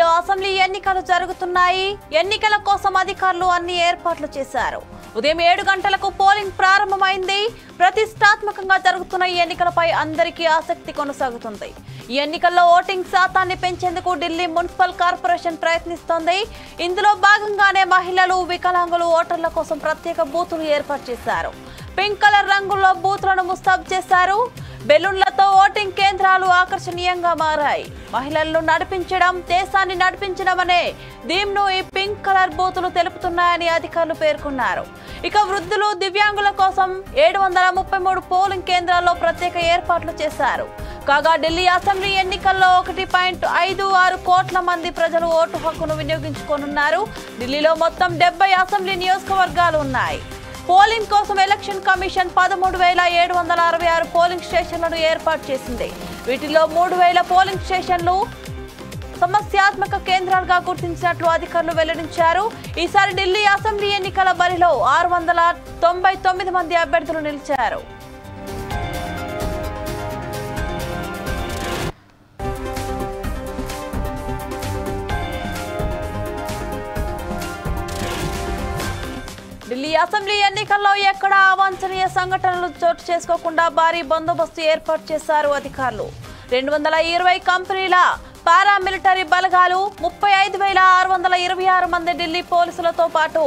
ఢిల్లీలో అసెంబ్లీ ఎన్నికలు జరుగుతున్నాయి. ఎన్నికల కోసం అధికారులు అన్ని ఏర్పాట్లు చేశారు. ఉదయం 7 గంటలకు పోలింగ్ ప్రారంభమైంది. ప్రతిష్టాత్మకంగా జరుగుతున్న ఈ ఎన్నికలపై అందరికీ ఆసక్తి కొనసాగుతుంది. ఈ ఎన్నికల్లో ఓటింగ్ శాతాన్ని పెంచేందుకు ఢిల్లీ మున్సిపల్ కార్పొరేషన్ ప్రయత్నిస్తోంది. ఇందులో భాగంగానే మహిళలు, వికలాంగులు ఓటర్ల కోసం ప్రత్యేక బూతులు ఏర్పాటు చేశారు. పింక్ కలర్ రంగుల్లో బూత్లను ముస్తాబు చేశారు. బెలూన్లతో ఓటింగ్ కేంద్రాలు ఆకర్షణీయంగా మారాయి. మహిళలను నడిపించడం, దేశాన్ని నడిపించడం అనే థీమ్ను ఈ పింక్ కలర్ బూతులు తెలుపుతున్నాయని అధికారులు పేర్కొన్నారు. ఇక వృద్ధులు, దివ్యాంగుల కోసం 733 పోలింగ్ కేంద్రాల్లో ప్రత్యేక ఏర్పాట్లు చేశారు. కాగా ఢిల్లీ అసెంబ్లీ ఎన్నికల్లో 1.56 కోట్ల మంది ప్రజలు ఓటు హక్కును వినియోగించుకోనున్నారు. ఢిల్లీలో మొత్తం 70 అసెంబ్లీ నియోజకవర్గాలు ఉన్నాయి. పోలింగ్ కోసం ఎలక్షన్ కమిషన్ 13,766 పోలింగ్ స్టేషన్లను ఏర్పాటు చేసింది. వీటిలో 3,000 పోలింగ్ స్టేషన్లు సమస్యాత్మక కేంద్రాలుగా గుర్తించినట్లు అధికారులు వెల్లడించారు. ఈసారి ఢిల్లీ అసెంబ్లీ ఎన్నికల బరిలో 699 మంది అభ్యర్థులు నిలిచారు. ఢిల్లీ అసెంబ్లీ ఎన్నికల్లో ఎక్కడా అవాంఛనీయ సంఘటనలు చోటు చేసుకోకుండా భారీ బందోబస్తు ఏర్పాటు చేశారు అధికారులు. 220 కంపెనీల పారామిలిటరీ బలగాలు, 35,626 మంది ఢిల్లీ పోలీసులతో పాటు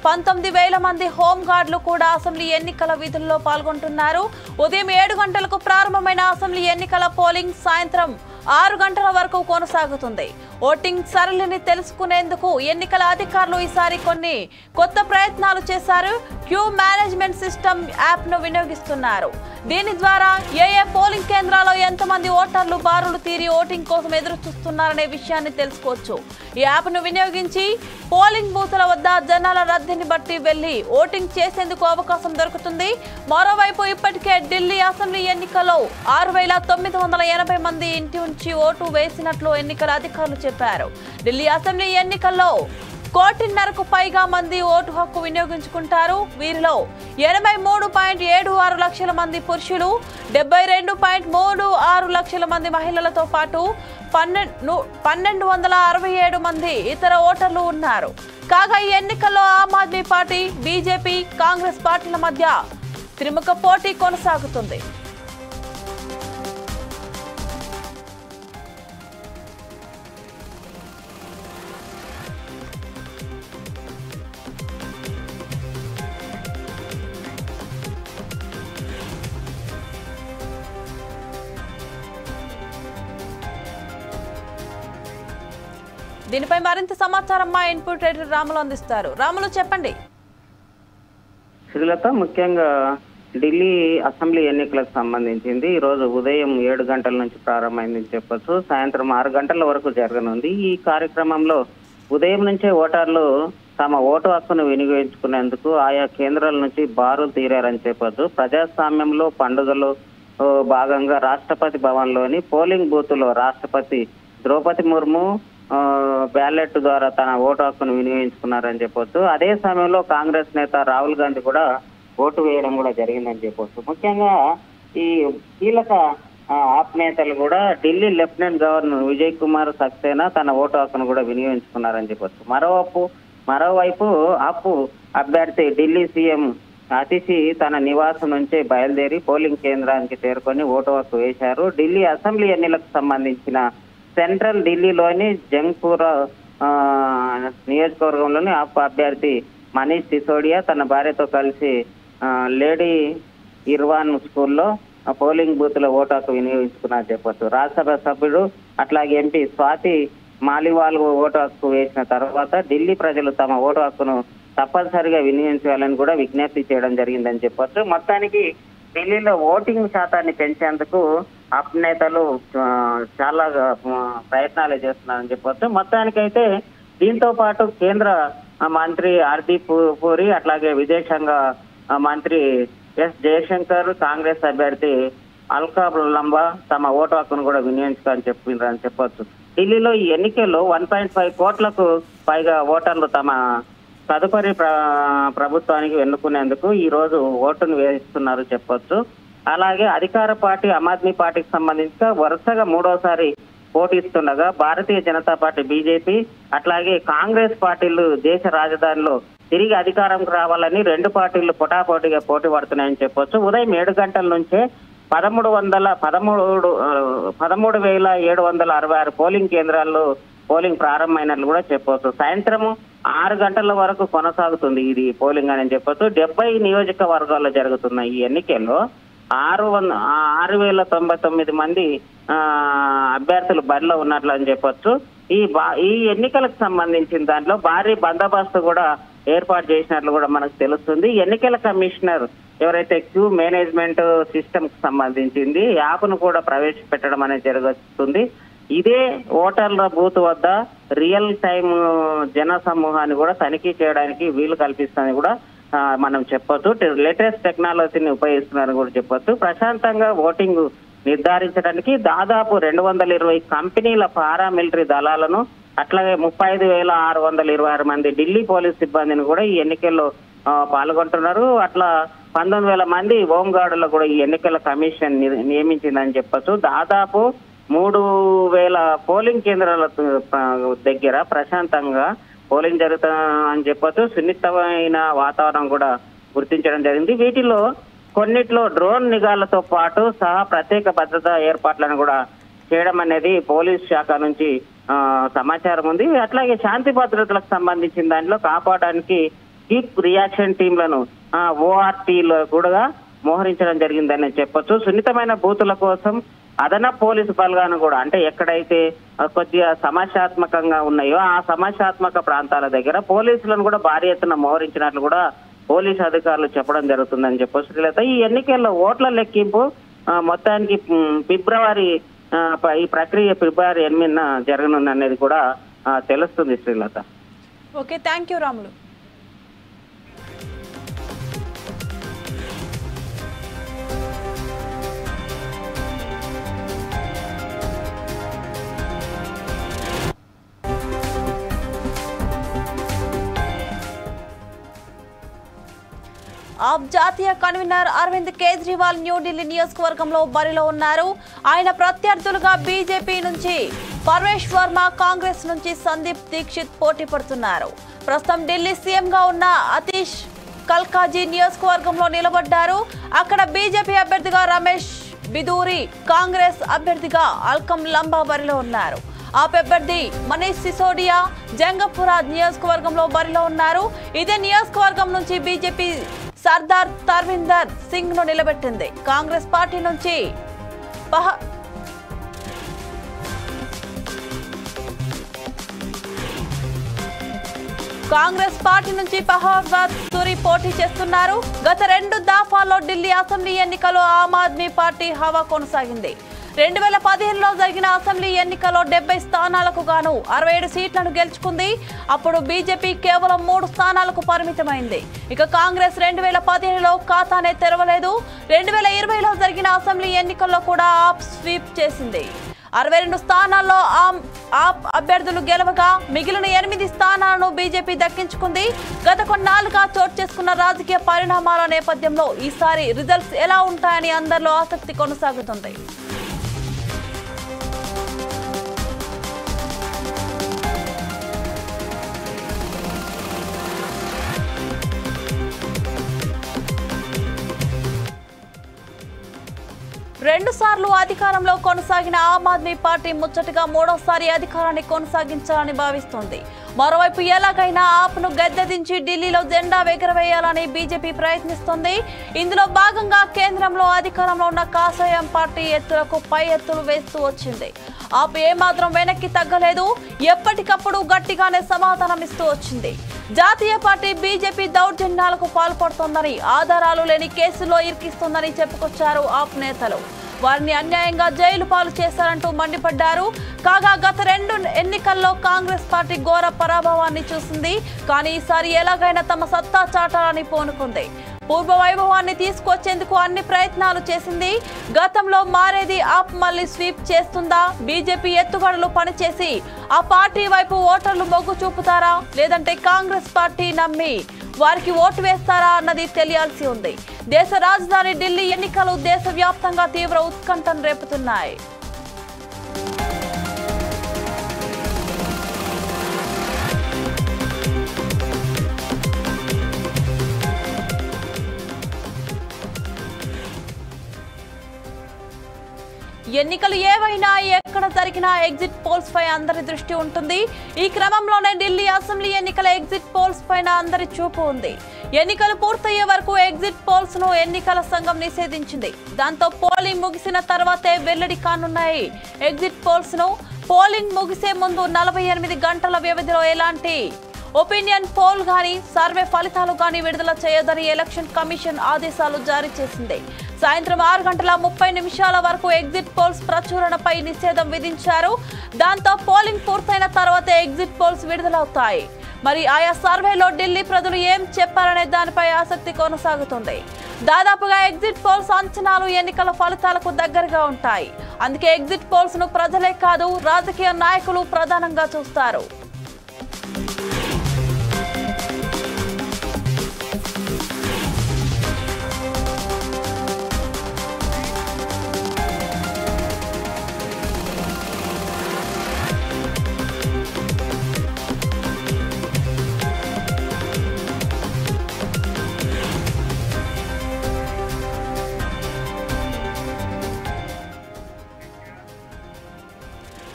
19,000 మంది హోంగార్డులు కూడా అసెంబ్లీ ఎన్నికల విధుల్లో పాల్గొంటున్నారు. ఉదయం 7 గంటలకు ప్రారంభమైన అసెంబ్లీ ఎన్నికల పోలింగ్ సాయంత్రం 6 గంటల వరకు కొనసాగుతుంది. ఓటింగ్ సరళిని తెలుసుకునేందుకు ఎన్నికల అధికారులు ఈసారి కొన్ని కొత్త ప్రయత్నాలు చేశారు. క్యూ మేనేజ్మెంట్ సిస్టమ్ యాప్ను వినియోగిస్తున్నారు. దీని ద్వారా ఏ పోలింగ్ కేంద్రాల్లో ఎంతమంది ఓటర్లు బారులు తీరి ఓటింగ్ కోసం ఎదురు చూస్తున్నారనే విషయాన్ని తెలుసుకోవచ్చు. ఈ యాప్ను వినియోగించి పోలింగ్ బూతుల వద్ద జనాల రద్దీని బట్టి వెళ్లి ఓటింగ్ చేసేందుకు అవకాశం దొరుకుతుంది. మరోవైపు ఇప్పటికే ఢిల్లీ అసెంబ్లీ ఎన్నికల్లో 6,980 మంది ఇంటి నుంచి ఓటు వేసినట్లు ఎన్నికల అధికారులు చెప్పారు. ఢిల్లీ అసెంబ్లీ ఎన్నికల్లో 1.5 కోట్లకు పైగా మంది ఓటు హక్కు వినియోగించుకుంటారు. వీరిలో 83.76 లక్షల మంది పురుషులు, 72.36 లక్షల మంది మహిళలతో పాటు 1267 మంది ఇతర ఓటర్లు ఉన్నారు. కాగా ఈ ఎన్నికల్లో ఆమ్ ఆద్మీ పార్టీ, బీజేపీ, కాంగ్రెస్ పార్టీల మధ్య త్రిముఖ పోటీ కొనసాగుతుంది. దీనిపై మరింత సమాచారం మా ఇన్పుట్ ఎడిటర్ రాములు అందిస్తారు. రాములు, చెప్పండి. శ్రీలత, ముఖ్యంగా ఢిల్లీ అసెంబ్లీ ఎన్నికలకు సంబంధించింది ఈ రోజు ఉదయం 7 గంటల నుంచి ప్రారంభమైందని చెప్పొచ్చు. సాయంత్రం 6 గంటల వరకు జరగనుంది. ఈ కార్యక్రమంలో ఉదయం నుంచే ఓటర్లు తమ ఓటు హక్కును వినియోగించుకునేందుకు ఆయా కేంద్రాల నుంచి బారులు తీరారని చెప్పొచ్చు. ప్రజాస్వామ్యంలో పండుగలో భాగంగా రాష్ట్రపతి భవన్లోని పోలింగ్ బూత్లో రాష్ట్రపతి ద్రౌపది ముర్ము బ్యాలెట్ ద్వారా తన ఓటు హక్కును వినియోగించుకున్నారని చెప్పొచ్చు. అదే సమయంలో కాంగ్రెస్ నేత రాహుల్ గాంధీ కూడా ఓటు వేయడం కూడా జరిగిందని చెప్పొచ్చు. ముఖ్యంగా ఈ కీలక ఆప్ నేతలు కూడా ఢిల్లీ లెఫ్టినెంట్ గవర్నర్ విజయ్ కుమార్ సక్సేనా తన ఓటు హక్కును కూడా వినియోగించుకున్నారని చెప్పొచ్చు. మరోవైపు ఆప్ అభ్యర్థి ఢిల్లీ సీఎం అతిషి తన నివాసం నుంచే బయలుదేరి పోలింగ్ కేంద్రానికి చేరుకొని ఓటు హక్కు వేశారు. ఢిల్లీ అసెంబ్లీ ఎన్నికలకు సంబంధించిన సెంట్రల్ ఢిల్లీలోని జంగ్పూర్ నియోజకవర్గంలోని ఆప్ అభ్యర్థి మనీష్ సిసోడియా తన భార్యతో కలిసి లేడీ ఇర్వాన్ స్కూల్లో పోలింగ్ బూత్ లో ఓటు హక్కు వినియోగించుకున్నారు చెప్పొచ్చు. రాజ్యసభ సభ్యుడు అట్లాగే ఎంపీ స్వాతి మాలివాల్ ఓటు హక్కు వేసిన తర్వాత ఢిల్లీ ప్రజలు తమ ఓటు హక్కును తప్పనిసరిగా వినియోగించాలని కూడా విజ్ఞప్తి చేయడం జరిగిందని చెప్పొచ్చు. మొత్తానికి ఢిల్లీలో ఓటింగ్ శాతాన్ని పెంచేందుకు ఆప్ నేతలు చాలా ప్రయత్నాలు చేస్తున్నారని చెప్పొచ్చు. మొత్తానికైతే దీంతో పాటు కేంద్ర మంత్రి హర్దీప్ పూరి అట్లాగే విదేశాంగ మంత్రి ఎస్ జయశంకర్, కాంగ్రెస్ అభ్యర్థి అల్కా లంబా తమ ఓటు హక్కును కూడా వినియోగించుకోవాలని చెప్పిండ్రని చెప్పొచ్చు. ఢిల్లీలో ఈ ఎన్నికల్లో 1.5 కోట్లకు పైగా ఓటర్లు తమ తదుపరి ప్రభుత్వానికి ఎన్నుకునేందుకు ఈ రోజు ఓటును వేస్తున్నారు చెప్పొచ్చు. అలాగే అధికార పార్టీ ఆమ్ ఆద్మీ పార్టీకి సంబంధించి వరుసగా 3వ సారి పోటీస్తుండగా భారతీయ జనతా పార్టీ బీజేపీ అట్లాగే కాంగ్రెస్ పార్టీలు దేశ రాజధానిలో తిరిగి అధికారంకి రావాలని రెండు పార్టీలు పోటాపోటీగా పోటీ పడుతున్నాయని చెప్పొచ్చు. ఉదయం 7 గంటల నుంచే 13,766 పోలింగ్ కేంద్రాల్లో పోలింగ్ ప్రారంభమైనట్లు కూడా చెప్పొచ్చు. సాయంత్రం 6 గంటల వరకు కొనసాగుతుంది ఇది పోలింగ్ అని చెప్పొచ్చు. 70 నియోజకవర్గాల్లో జరుగుతున్న ఈ ఎన్నికల్లో 6,099 మంది అభ్యర్థులు బరిలో ఉన్నట్లు అని చెప్పొచ్చు. ఈ ఎన్నికలకు సంబంధించిన దాంట్లో భారీ బందోబస్తు కూడా ఏర్పాటు చేసినట్లు కూడా మనకు తెలుస్తుంది. ఎన్నికల కమిషనర్ ఎవరైతే క్యూ మేనేజ్మెంట్ సిస్టమ్ కి సంబంధించింది యాప్ను కూడా ప్రవేశపెట్టడం అనేది జరుగుతుంది. ఇదే ఓటర్ల బూత్ వద్ద రియల్ టైమ్ జన సమూహాన్ని కూడా తనిఖీ చేయడానికి వీలు కల్పిస్తుందని కూడా మనం చెప్పొచ్చు. లేటెస్ట్ టెక్నాలజీని ఉపయోగిస్తున్నారని కూడా చెప్పొచ్చు. ప్రశాంతంగా ఓటింగ్ నిర్ధారించడానికి దాదాపు 220 కంపెనీల పారామిలిటరీ దళాలను అట్లాగే 35,626 మంది ఢిల్లీ పోలీస్ సిబ్బందిని కూడా ఈ ఎన్నికల్లో పాల్గొంటున్నారు. అట్లా 19,000 మంది హోంగార్డులు కూడా ఈ ఎన్నికల కమిషన్ నియమించిందని చెప్పొచ్చు. దాదాపు 3,000 పోలింగ్ కేంద్రాల దగ్గర ప్రశాంతంగా పోలింగ్ జరుగుతుందని చెప్పొచ్చు. సున్నితమైన వాతావరణం కూడా గుర్తించడం జరిగింది. వీటిలో కొన్నిట్లో డ్రోన్ నిఘాలతో పాటు సహా ప్రత్యేక భద్రతా ఏర్పాట్లను కూడా చేయడం అనేది పోలీస్ శాఖ నుంచి సమాచారం ఉంది. అట్లాగే శాంతి భద్రతలకు సంబంధించిన దాంట్లో కాపాడడానికి క్విక్ రియాక్షన్ టీంలను ఓఆర్టీలో కూడా మోహరించడం జరిగిందని చెప్పొచ్చు. సున్నితమైన బూతుల కోసం అదన పోలీసు బలగాను కూడా అంటే ఎక్కడైతే కొద్దిగా సమస్యాత్మకంగా ఉన్నాయో ఆ సమస్యాత్మక ప్రాంతాల దగ్గర పోలీసులను కూడా భారీ ఎత్తున మోహరించినట్లు కూడా పోలీసు అధికారులు చెప్పడం జరుగుతుందని చెప్పొచ్చు. ఈ ఎన్నికల్లో ఓట్ల లెక్కింపు మొత్తానికి ఈ ప్రక్రియ ఫిబ్రవరి 8న జరగనుంది అనేది కూడా తెలుస్తుంది Srilatha. Okay, thank you Ramulu. AAP జాతీయ కన్వీనర్ అరవింద్ కేజ్రీవాల్ న్యూఢిల్లీ నియోజకవర్గంలో బరిలో ఉన్నారు. ఆయన ప్రత్యర్థులుగా బీజేపీ నుంచి పర్వేష్ వర్మ, కాంగ్రెస్ నుంచి సందీప్ దీక్షిత్ పోటీ పడుతున్నారు. ప్రస్తుతం ఢిల్లీ సీఎంగా ఉన్న అతీష్ కల్కాజీ నియోజకవర్గంలో నిలబడ్డారు. అక్కడ బీజేపీ అభ్యర్థిగా రమేష్ బిదూరి, కాంగ్రెస్ అభ్యర్థిగా అల్కం లంబా బరిలో ఉన్నారు. ఆప్ అభ్యర్థి మనీష్ సిసోడియా జంగపురా నియోజకవర్గంలో బరిలో ఉన్నారు. ఇదే నియోజకవర్గం నుంచి బీజేపీ సర్దార్ తర్విందర్ సింగ్ ను నిలబెట్టింది. కాంగ్రెస్ పార్టీ నుంచి పహవత్ సూరి పోటీ చేస్తున్నారు. గత 2 దఫాల్లో ఢిల్లీ అసెంబ్లీ ఎన్నికల్లో ఆమ్ ఆద్మీ పార్టీ హవా కొనసాగింది. 2015లో జరిగిన అసెంబ్లీ ఎన్నికల్లో 70 స్థానాలకు గాను 67 సీట్లను గెలుచుకుంది. అప్పుడు బీజేపీ కేవలం 3 స్థానాలకు పరిమితమైంది. ఇక కాంగ్రెస్ 2015లో ఖాతానే తెరవలేదు. 2020లో జరిగిన అసెంబ్లీ ఎన్నికల్లో కూడా ఆప్ స్వీప్ చేసింది. 62 స్థానాల్లో ఆప్ అభ్యర్థులు గెలవగా మిగిలిన 8 స్థానాలను బీజేపీ దక్కించుకుంది. గత కొన్నాళ్లుగా చోటు చేసుకున్న రాజకీయ పరిణామాల నేపథ్యంలో ఈసారి రిజల్ట్స్ ఎలా ఉంటాయని అందరిలో ఆసక్తి కొనసాగుతుంది. రెండుసార్లు అధికారంలో కొనసాగిన ఆమ్ ఆద్మీ పార్టీ ముచ్చటగా 3వసారి అధికారాన్ని కొనసాగించాలని భావిస్తోంది. మరోవైపు ఎలాగైనా ఆప్ను గద్దెదించి ఢిల్లీలో జెండా ఎగురవేయాలని బీజేపీ ప్రయత్నిస్తోంది. ఇందులో భాగంగా కేంద్రంలో అధికారంలో ఉన్న కాషాయం పార్టీ ఎత్తులకు పై ఎత్తులు వేస్తూ వచ్చింది. ఆప్ ఏమాత్రం వెనక్కి తగ్గలేదు. ఎప్పటికప్పుడు గట్టిగానే సమాధానం ఇస్తూ వచ్చింది. జాతీయ పార్టీ బీజేపీ దౌర్జన్యాలకు పాల్పడుతోందని, ఆధారాలు లేని కేసుల్లో ఇరికిస్తోందని చెప్పుకొచ్చారు ఆప్ నేతలు. వారిని అన్యాయంగా జైలు పాలు చేశారంటూ మండిపడ్డారు. కాగా గత 2 ఎన్నికల్లో కాంగ్రెస్ పార్టీ ఘోర పరాభవాన్ని చూసింది. కానీ ఈసారి ఎలాగైనా తమ సత్తా చాటాలని పూనుకుంది. పూర్వ వైభవాన్ని తీసుకొచ్చేందుకు అన్ని ప్రయత్నాలు చేసింది. గతంలో మారేది ఆప్ మళ్లీ స్వీప్ చేస్తుందా? బీజేపీ ఎత్తుగడలు పనిచేసి ఆ పార్టీ వైపు ఓటర్లు మొగ్గు చూపుతారా, లేదంటే కాంగ్రెస్ పార్టీ నమ్మి వారికి ఓటు వేస్తారా అన్నది తెలియాల్సి ఉంది. దేశ రాజధాని ఢిల్లీ ఎన్నికలు దేశవ్యాప్తంగా తీవ్ర ఉత్కంఠను రేపుతున్నాయి. ఎన్నికలు ఏవైనా ఎక్కడ జరిగినా ఎగ్జిట్ పోల్స్ పై అందరి దృష్టి ఉంటుంది. ఈ క్రమంలోనే ఢిల్లీ అసెంబ్లీ ఎన్నికల ఎగ్జిట్ పోల్స్ పైన అందరి చూపు ఉంది. ఎన్నికలు పూర్తయ్యే వరకు ఎగ్జిట్ పోల్స్ ను ఎన్నికల సంఘం నిషేధించింది. దాంతో పోలింగ్ ముగిసిన తర్వాతే వెల్లడి కానున్నాయి. ఎగ్జిట్ పోల్స్ ను పోలింగ్ ముగిసే ముందు 48 గంటల వ్యవధిలో ఎలాంటి ఒపీనియన్ పోల్ గాని సర్వే ఫలితాలు గాని విడుదల చేయదని ఎలక్షన్ కమిషన్ ఆదేశాలు జారీ చేసింది. సాయంత్రం 6:30 వరకు ఎగ్జిట్ పోల్స్ ప్రచురణపై నిషేధం విధించారు. దాంతో పోలింగ్ పూర్తయిన తర్వాత ఎగ్జిట్ పోల్స్ విడుదలవుతాయి. మరి ఆయా సర్వేలో ఢిల్లీ ప్రజలు ఏం చెప్పారనే దానిపై ఆసక్తి కొనసాగుతుంది. దాదాపుగా ఎగ్జిట్ పోల్స్ అంచనాలు ఎన్నికల ఫలితాలకు దగ్గరగా ఉంటాయి. అందుకే ఎగ్జిట్ పోల్స్ ను ప్రజలే కాదు రాజకీయ నాయకులు ప్రధానంగా చూస్తారు.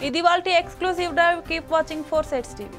ఇది వాల్టి exclusive drive. Keep watching 4 Sides TV.